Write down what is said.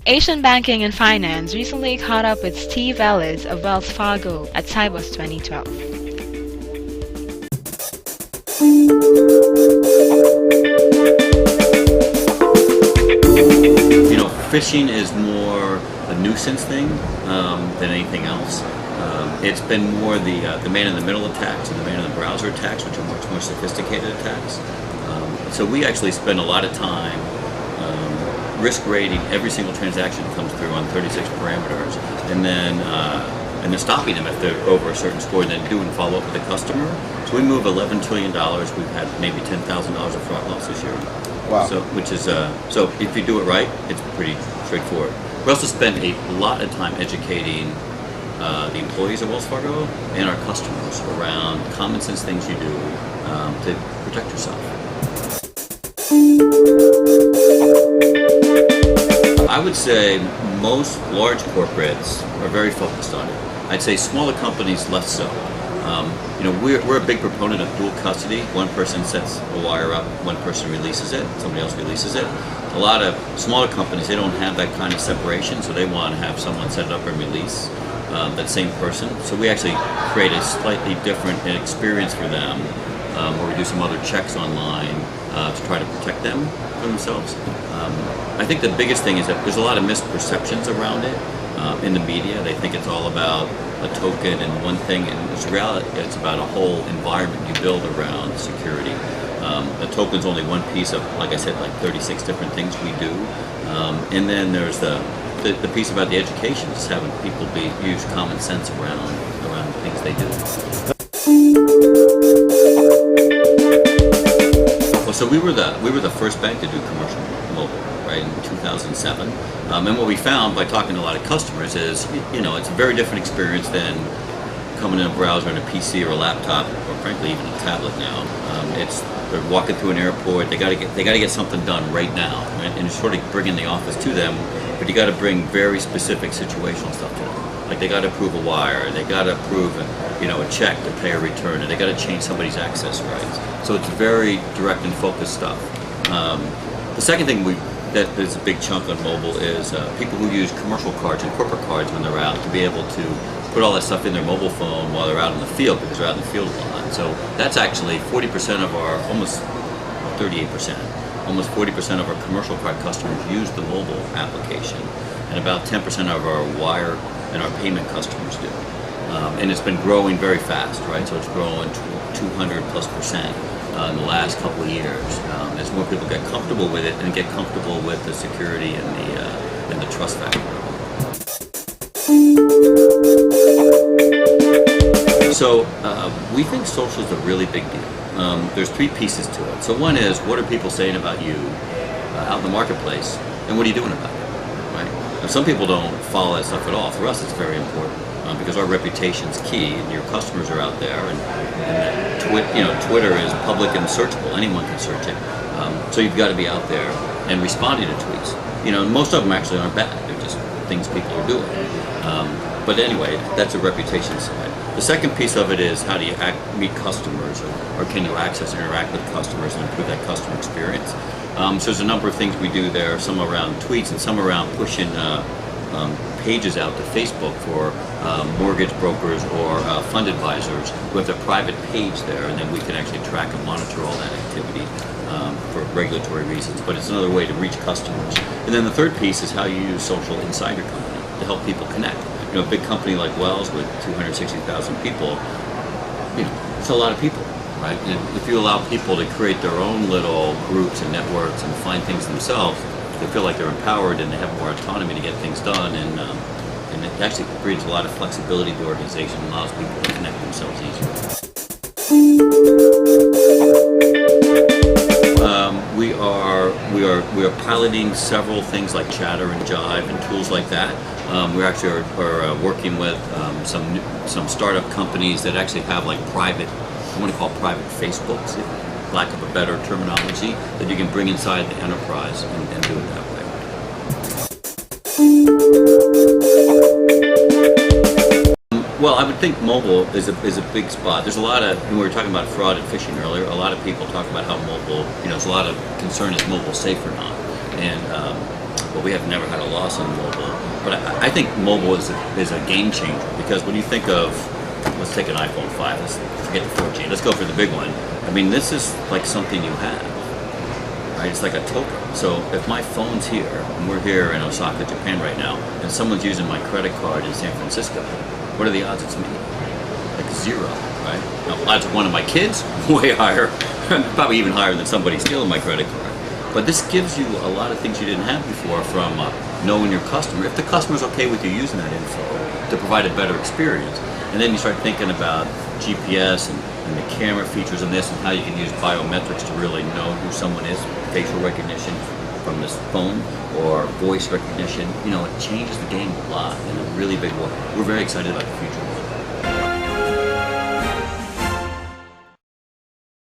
Asian banking and finance recently caught up with Steve Ellis of Wells Fargo at Sibos 2012. Phishing is more a nuisance thing than anything else. It's been more the man-in-the-middle attacks and the man-in-the-browser attacks, which are much more sophisticated attacks. So we actually spend a lot of time risk rating every single transaction that comes through on 36 parameters, and then stopping them if they're over a certain score, and then doing follow-up with the customer. So we move $11 trillion. We've had maybe $10,000 of fraud loss this year. Wow. So, which is so if you do it right, it's pretty straightforward. We also spend a lot of time educating the employees of Wells Fargo and our customers around common sense things you do to protect yourself. I would say most large corporates are very focused on it. I'd say smaller companies less so. We're a big proponent of dual custody. One person sets a wire up, one person releases it, somebody else releases it. A lot of smaller companies, they don't have that kind of separation, so they want to have someone set it up and release that same person. So we actually create a slightly different experience for them, where we do some other checks online to try to protect them from themselves. I think the biggest thing is that there's a lot of misperceptions around it in the media. They think it's all about a token and one thing, and in reality, it's about a whole environment you build around security. A token's only one piece of, like I said, like 36 different things we do, and then there's the piece about the education, just having people use common sense around the things they do. Well, so we were the first bank to do commercial mobile, right, in 2007. And what we found by talking to a lot of customers is, it's a very different experience than coming in a browser and a PC or a laptop, or frankly even a tablet now. They're walking through an airport. They got to get something done right now, right? And you're sort of bringing the office to them, but you got to bring very specific situational stuff to them. Like they got to approve a wire, they got to approve a check to pay a return, and they got to change somebody's access rights. So it's very direct and focused stuff. The second thing that is a big chunk on mobile is people who use commercial cards and corporate cards when they're out, to be able to put all that stuff in their mobile phone while they're out in the field, because they're out in the field a lot. So that's actually 40% of our, almost 38%, almost 40% of our commercial card customers use the mobile application, and about 10% of our wire and our payment customers do. And it's been growing very fast, right? So it's growing 200+% in the last couple of years, as more people get comfortable with it and get comfortable with the security and the trust factor. So we think social is a really big deal. There's three pieces to it. So one is, what are people saying about you out in the marketplace, and what are you doing about it, right? Now, some people don't follow that stuff at all. For us, it's very important because our reputation's key, and your customers are out there, and Twitter is public and searchable. Anyone can search it. So you've got to be out there and responding to tweets. Most of them actually aren't bad. They're just things people are doing. But anyway, that's a reputation side. The second piece of it is, how do you meet customers, or can you access and interact with customers and improve that customer experience? So there's a number of things we do there, some around tweets and some around pushing pages out to Facebook for mortgage brokers or fund advisors who have their private page there, and then we can actually track and monitor all that activity for regulatory reasons. But it's another way to reach customers. And then the third piece is how you use social inside your company to help people connect. A big company like Wells with 260,000 people, it's a lot of people, right? And if you allow people to create their own little groups and networks and find things themselves, they feel like they're empowered and they have more autonomy to get things done, and it actually brings a lot of flexibility to the organization and allows people to connect themselves easier. We are piloting several things like Chatter and Jive and tools like that. We actually are working with some startup companies that actually have like private, I want to call private Facebooks, for lack of a better terminology, that you can bring inside the enterprise and do it that way. Well, I would think mobile is a big spot. There's a lot of, when we were talking about fraud and phishing earlier, a lot of people talk about how mobile, there's a lot of concern, is mobile safe or not? And but we have never had a loss on mobile. But I think mobile is a game changer, because when you think of, let's take an iPhone 5, let's forget the 4G, let's go for the big one. I mean, this is like something you have, right? It's like a token. So if my phone's here, and we're here in Osaka, Japan right now, and someone's using my credit card in San Francisco, what are the odds it's me? Like 0, right? Now, odds of one of my kids, way higher, probably even higher than somebody stealing my credit card. But this gives you a lot of things you didn't have before, from knowing your customer. If the customer's okay with you using that info to provide a better experience, and then you start thinking about GPS and the camera features in this, and how you can use biometrics to really know who someone is, facial recognition from this phone, or voice recognition. You know, it changes the game a lot in a really big way. We're very excited about the future.